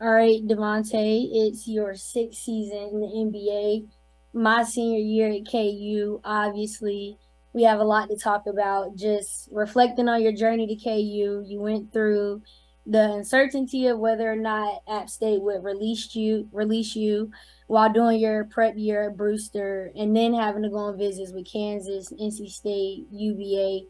All right, Devonte, it's your sixth season in the NBA. My senior year at KU, obviously, we have a lot to talk about. Just reflecting on your journey to KU, you went through the uncertainty of whether or not App State would release you while doing your prep year at Brewster, and then having to go on visits with Kansas, NC State, UVA.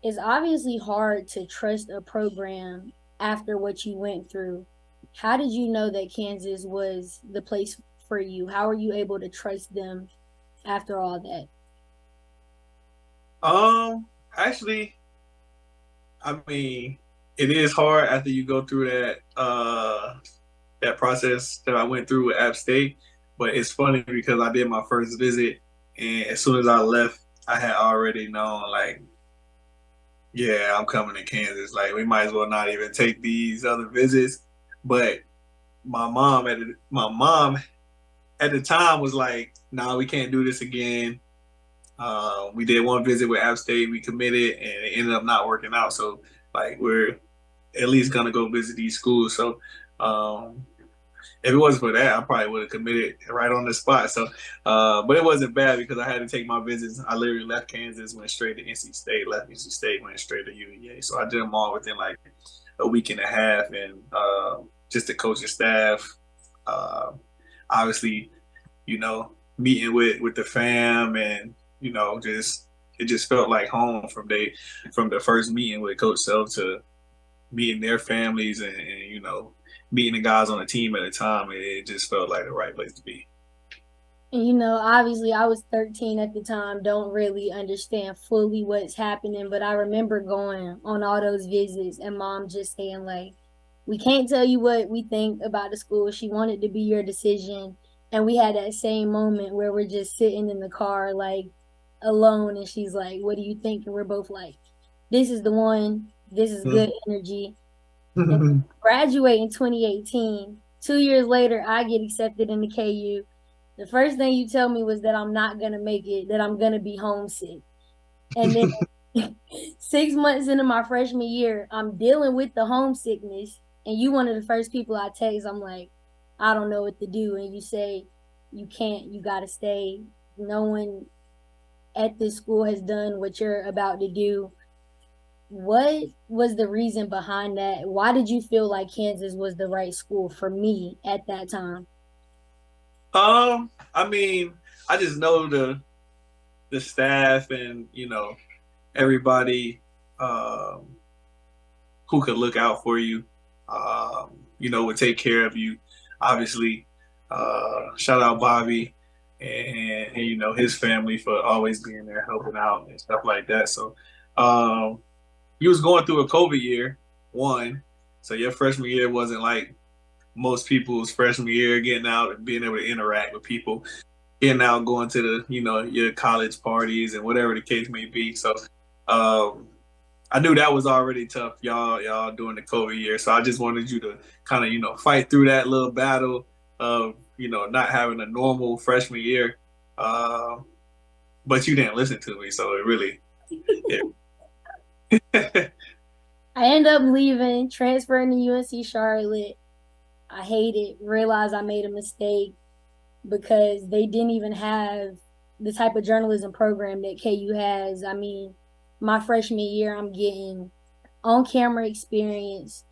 It's obviously hard to trust a program after what you went through. How did you know that Kansas was the place for you? How are you able to trust them after all that? Um, Actually, I mean, it is hard after you go through that process that I went through with App State. But it's funny because I did my first visit, and as soon as I left, I had already known, like, yeah, I'm coming to Kansas. Like, we might as well not even take these other visits. But my mom at the time was like, "Nah, we can't do this again." We did one visit with App State, we committed, and it ended up not working out. So, like, we're at least gonna go visit these schools. So, um, if it wasn't for that, I probably would have committed right on the spot. So, but it wasn't bad because I had to take my visits. I literally left Kansas, went straight to NC State, left NC State, went straight to UVA. So I did them all within like a week and a half, and just the coaching staff. Uh, Obviously, meeting with the fam, and just it just felt like home from the first meeting with Coach Self to meeting their families, and meeting the guys on the team at the time. It just felt like the right place to be. And obviously I was 13 at the time, don't really understand fully what's happening, but I remember going on all those visits and mom just saying like, we can't tell you what we think about the school. She wanted to be your decision. And we had that same moment where we're just sitting in the car like alone and she's like, what do you think? And we're both like, this is the one, this is good energy. And graduate in 2018. 2 years later, I get accepted into KU. The first thing you tell me was that I'm not gonna make it, that I'm gonna be homesick. And then 6 months into my freshman year, I'm dealing with the homesickness. And you one of the first people I text, I'm like, I don't know what to do. And you say, you can't, you gotta stay. No one at this school has done what you're about to do. What was the reason behind that? Why did you feel like Kansas was the right school for me at that time? I mean, I just know the staff, and everybody um, who could look out for you, would take care of you. Obviously, shout out Bobby and his family for always being there, helping out and stuff like that. So, you was going through a COVID year, one. So your freshman year wasn't like most people's freshman year, getting out and being able to interact with people, getting out, going to your college parties and whatever the case may be. So, um, I knew that was already tough, y'all during the COVID year. So I just wanted you to kind of, fight through that little battle of, not having a normal freshman year. Uh, but you didn't listen to me, so it really, it, I end up leaving, transferring to UNC Charlotte. I hate it, realized I made a mistake because they didn't even have the type of journalism program that KU has. I mean, my freshman year, I'm getting on camera experience,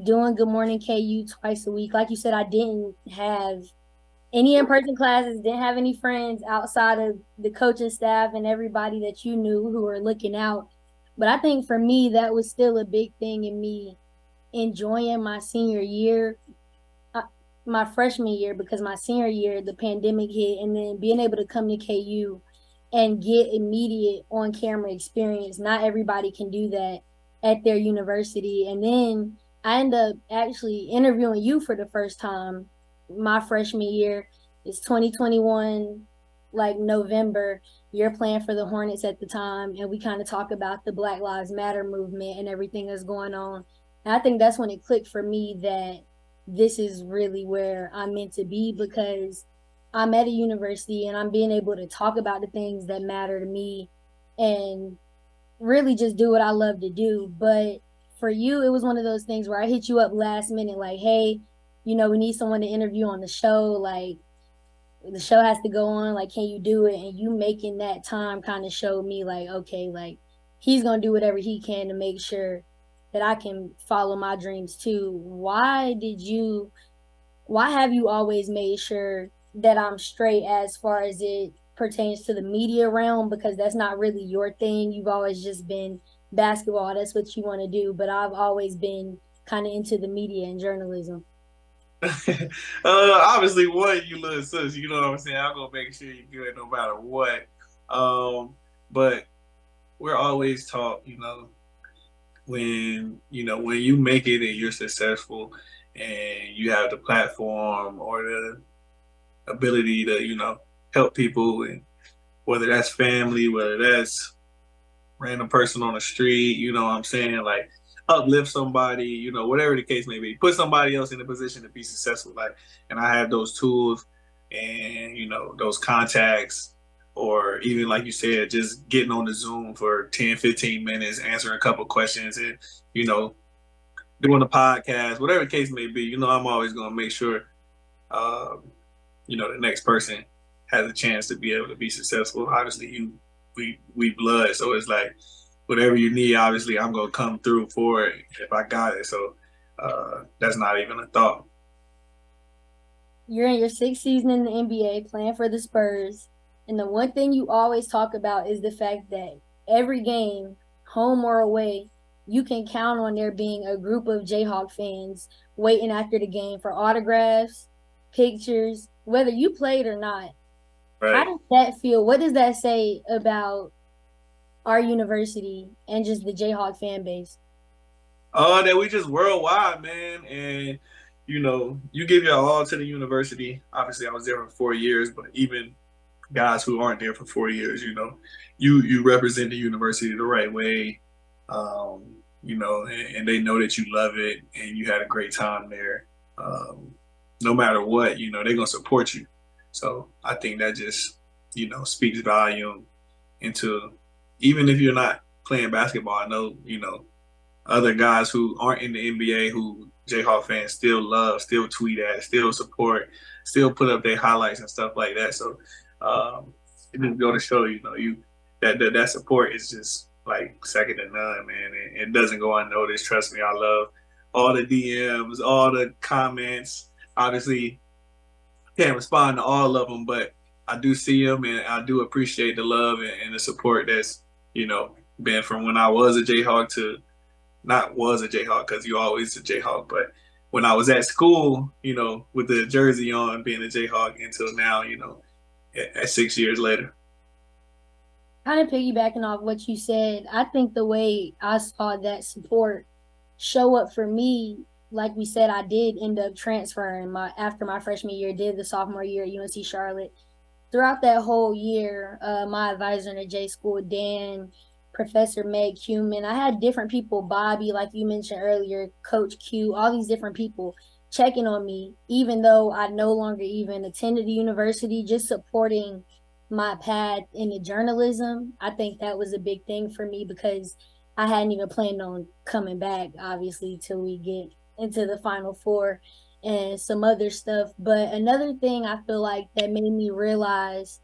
doing Good Morning KU twice a week. Like you said, I didn't have any in person classes, didn't have any friends outside of the coaching staff and everybody that you knew who were looking out. But I think for me, that was still a big thing in me enjoying my senior year, uh, my freshman year, because my senior year, the pandemic hit, and then being able to come to KU and get immediate on camera experience. Not everybody can do that at their university. And then I end up actually interviewing you for the first time my freshman year. It's 2021, like November. You're playing for the Hornets at the time, and we kind of talk about the Black Lives Matter movement and everything that's going on. And I think that's when it clicked for me that this is really where I'm meant to be because I'm at a university and I'm being able to talk about the things that matter to me and really just do what I love to do. But for you, it was one of those things where I hit you up last minute, like, hey, we need someone to interview on the show. Like, the show has to go on. Like, can you do it? And you making that time kind of showed me, like, okay, like, he's going to do whatever he can to make sure that I can follow my dreams too. Why have you always made sure that I'm straight as far as it pertains to the media realm? Because that's not really your thing. You've always just been basketball. That's what you want to do. But I've always been kind of into the media and journalism. Obviously, one, you little sis, you know what I'm saying? I'm gonna make sure you're good no matter what. But we're always taught, when you make it and you're successful and you have the platform or the ability to, help people, and whether that's family, whether that's random person on the street, you know what I'm saying? Like, uplift somebody, whatever the case may be, put somebody else in a position to be successful. Like, and I have those tools and, those contacts, or even like you said, just getting on the Zoom for 10, 15 minutes, answering a couple questions, and, you know, doing a podcast, whatever the case may be, I'm always going to make sure, um, the next person has a chance to be able to be successful. Obviously, we blood, so it's like whatever you need. Obviously, I'm gonna come through for it if I got it. So that's not even a thought. You're in your sixth season in the NBA playing for the Spurs. And the one thing you always talk about is the fact that every game, home or away, you can count on there being a group of Jayhawk fans waiting after the game for autographs, pictures, whether you played or not. How Right. does that feel? What does that say about our university and just the Jayhawk fan base? That we just worldwide, man, and you give your all to the university. Obviously, I was there for 4 years, but even guys who aren't there for 4 years, you represent the university the right way, and they know that you love it and you had a great time there. No matter what, they're gonna support you. So I think that just speaks volume into, even if you're not playing basketball. I know other guys who aren't in the NBA who Jayhawk fans still love, still tweet at, still support, still put up their highlights and stuff like that. So it just go to show, that support is just like second to none, man. It doesn't go unnoticed. Trust me, I love all the DMs, all the comments. Obviously, can't respond to all of them, but I do see them, and I do appreciate the love and the support that's been from when I was a Jayhawk to not was a Jayhawk, because you always a Jayhawk, but when I was at school, with the jersey on, being a Jayhawk, until now, at 6 years later. Kind of piggybacking off what you said, I think the way I saw that support show up for me, like we said, I did end up transferring my after my freshman year, did the sophomore year at UNC Charlotte. Throughout that whole year, my advisor in the J school, Dan, Professor Meg Cuman, I had different people, Bobby, like you mentioned earlier, Coach Q, all these different people checking on me, even though I no longer even attended the university, just supporting my path into journalism. I think that was a big thing for me because I hadn't even planned on coming back, obviously, till we get into the Final Four and some other stuff. But another thing I feel like that made me realize,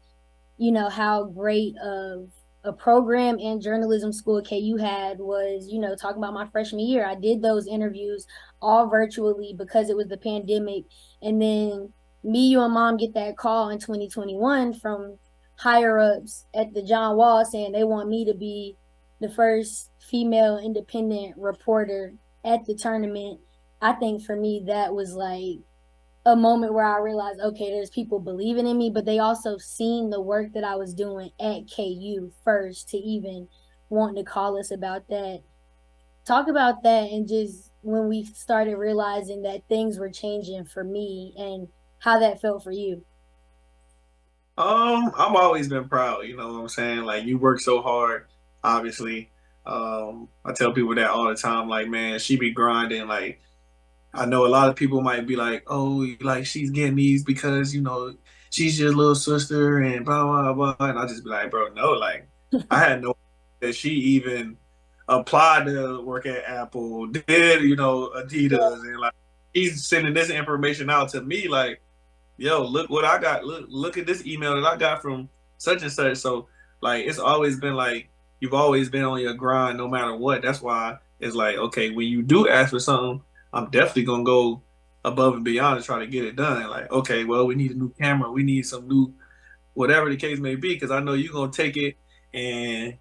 how great of a program and journalism school KU had was, talking about my freshman year. I did those interviews all virtually because it was the pandemic. And then me, you, and mom get that call in 2021 from higher ups at the John Wall saying they want me to be the first female independent reporter at the tournament. I think for me, that was like a moment where I realized, okay, there's people believing in me, but they also seen the work that I was doing at KU first to even want to call us about that. Talk about that, and just when we started realizing that things were changing for me and how that felt for you. I've always been proud, you know what I'm saying? Like, you work so hard, obviously. I tell people that all the time, like, man, she be grinding. Like, I know a lot of people might be like, oh, like, she's getting these because, she's your little sister and blah, blah, blah. And I just be like, bro, no, like, I had no that she even applied to work at Apple, did, Adidas, and like, he's sending this information out to me like, yo, look what I got. Look at this email that I got from such and such. So like it's always been like you've always been on your grind no matter what. That's why it's like, okay, when you do ask for something, I'm definitely gonna go above and beyond to try to get it done. Like, okay, well, we need a new camera, we need some new whatever the case may be, because I know you're gonna take it and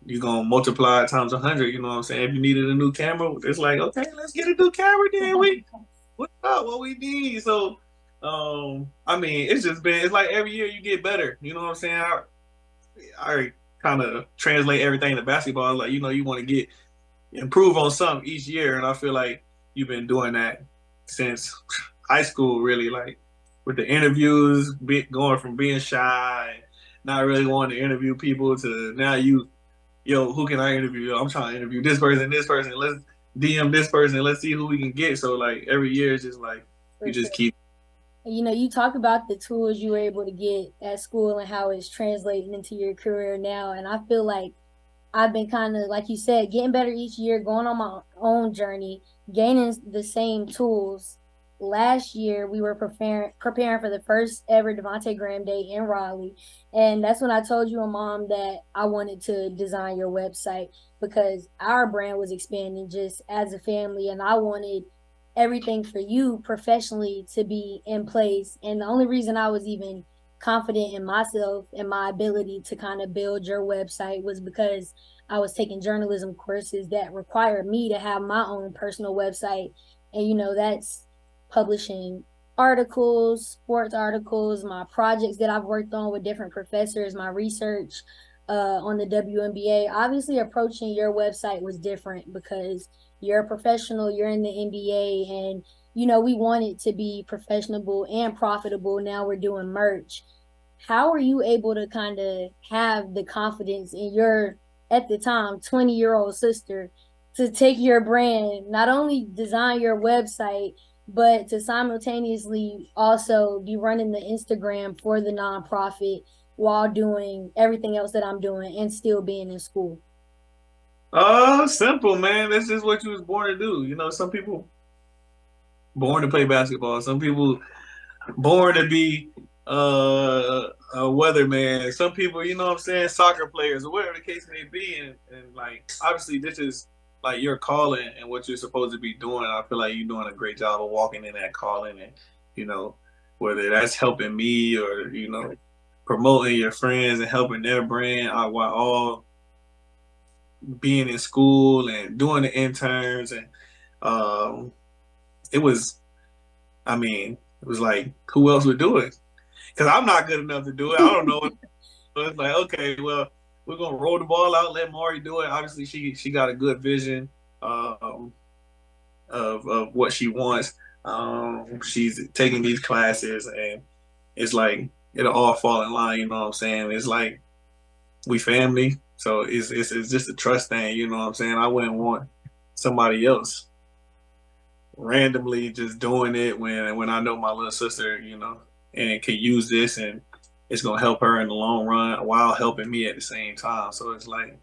you're gonna multiply it times 100. You know what I'm saying? If you needed a new camera, it's like, okay, let's get a new camera. Then what's up? What we need? So, I mean, it's just been. It's like every year you get better. You know what I'm saying? I kind of translate everything to basketball. Like, you know, you want to get improve on something each year, and I feel like you've been doing that since high school. Really, like with the interviews, going from being shy, not really wanting to interview people, to now you, yo, who can I interview? I'm trying to interview this person, this person. Let's DM this person. Let's see who we can get. So like every year, it's just like For you sure. just keep. You know, you talk about the tools you were able to get at school and how it's translating into your career now. And I feel like I've been kind of, like you said, getting better each year, going on my own journey, gaining the same tools. Last year, we were preparing for the first ever Devonte Graham Day in Raleigh. And that's when I told you and mom that I wanted to design your website because our brand was expanding just as a family. And I wanted everything for you professionally to be in place. And the only reason I was even confident in myself and my ability to kind of build your website was because I was taking journalism courses that required me to have my own personal website. And, you know, that's publishing articles, sports articles, my projects that I've worked on with different professors, my research on the WNBA. Obviously, approaching your website was different because you're a professional, you're in the NBA, and you know, we want it to be professional and profitable. Now we're doing merch. How are you able to kind of have the confidence in your, at the time, 20-year-old sister to take your brand, not only design your website, but to simultaneously also be running the Instagram for the nonprofit while doing everything else that I'm doing and still being in school? Oh, simple, man. That's just what you was born to do. You know, some people born to play basketball. Some people born to be a weatherman. Some people, you know what I'm saying, soccer players or whatever the case may be. And like obviously this is like your calling and what you're supposed to be doing. I feel like you're doing a great job of walking in that calling and, you know, whether that's helping me or, you know, promoting your friends and helping their brand while all being in school and doing the interns and um it was I mean, it was like who else would do it? Because I'm not good enough to do it. I don't know. So it's like, okay, well, we're gonna roll the ball out, let Mari do it. Obviously, she got a good vision um, of what she wants. She's taking these classes, and it's like it'll all fall in line. You know what I'm saying? It's like we family, so it's just a trust thing. You know what I'm saying? I wouldn't want somebody else randomly just doing it when I know my little sister, you know, and can use this and it's gonna help her in the long run while helping me at the same time. So it's like,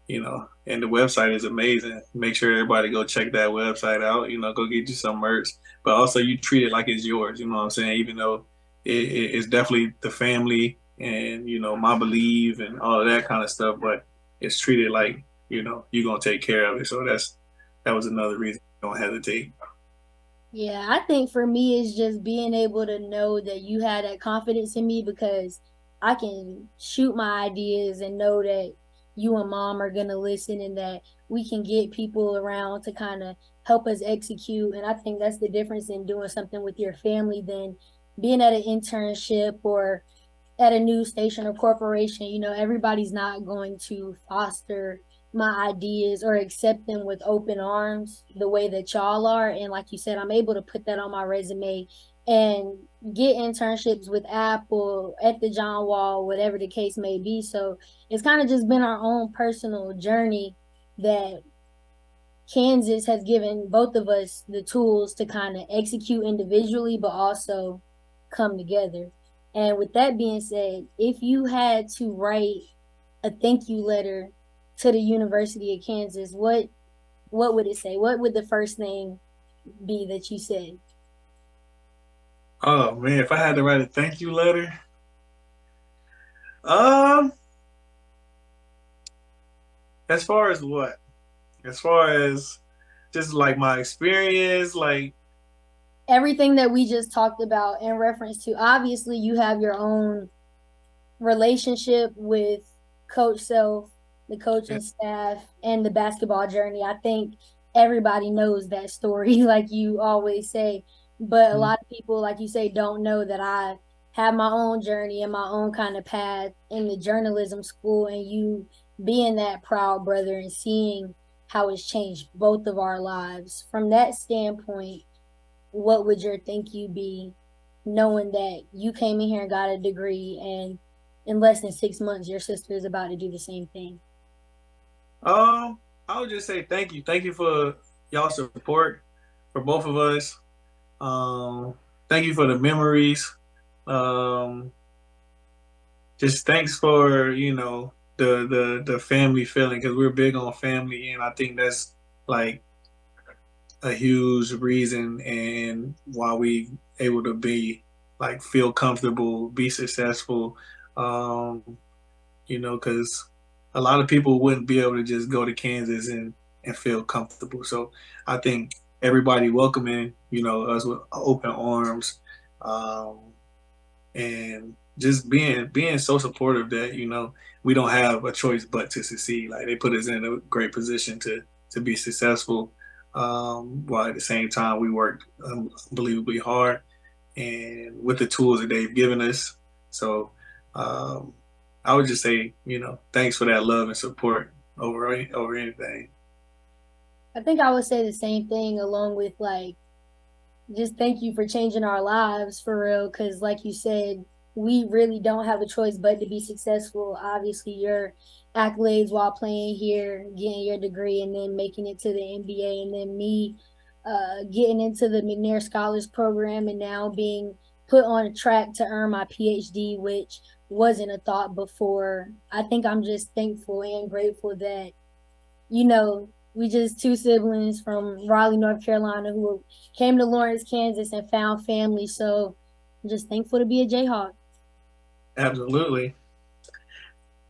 you know, and the website is amazing. Make sure everybody go check that website out. You know, go get you some merch, but also you treat it like it's yours. You know what I'm saying? Even though it's definitely the family and you know my belief and all of that kind of stuff, but it's treated like you know you're gonna take care of it. So that was another reason. Don't hesitate. Yeah, I think for me it's just being able to know that you had that confidence in me because I can shoot my ideas and know that you and mom are gonna listen and that we can get people around to kind of help us execute. And I think that's the difference in doing something with your family than being at an internship or at a news station or corporation. You know, everybody's not going to foster my ideas or accept them with open arms the way that y'all are. And like you said, I'm able to put that on my resume and get internships with Apple, at the John Wall, whatever the case may be. So it's kind of just been our own personal journey that Kansas has given both of us the tools to kind of execute individually, but also come together. And with that being said, if you had to write a thank you letter to the University of Kansas, what would it say? What would the first thing be that you said? Oh man, if I had to write a thank you letter, um, as far as what? As far as just like my experience, like Everything that we just talked about in reference to, obviously you have your own relationship with Coach Self, the coaching staff, and the basketball journey. I think everybody knows that story, like you always say. But a lot of people, like you say, don't know that I have my own journey and my own kind of path in the journalism school, and you being that proud brother and seeing how it's changed both of our lives. From that standpoint, what would your thank you be, knowing that you came in here and got a degree, and in less than 6 months your sister is about to do the same thing? I would just say thank you. Thank you for y'all support for both of us. Um, Thank you for the memories. Um, just thanks for the family feeling because we're big on family, and I think that's like a huge reason and why we able to be like feel comfortable, be successful. Um, because a lot of people wouldn't be able to just go to Kansas and feel comfortable. So I think everybody welcoming, us with open arms, um, and just being so supportive that we don't have a choice but to succeed. Like they put us in a great position to be successful, while at the same time we worked unbelievably hard and with the tools that they've given us. So um, I would just say, thanks for that love and support over anything. I think I would say the same thing, along with like, just thank you for changing our lives for real. Because, like you said, we really don't have a choice but to be successful. Obviously, your accolades while playing here, getting your degree, and then making it to the NBA, and then me getting into the McNair Scholars Program, and now being put on a track to earn my PhD, which wasn't a thought before. I think I'm just thankful and grateful that, we just two siblings from Raleigh, North Carolina, who came to Lawrence, Kansas, and found family. So I'm just thankful to be a Jayhawk. Absolutely.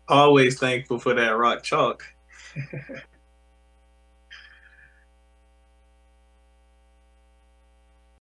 Always thankful for that rock chalk.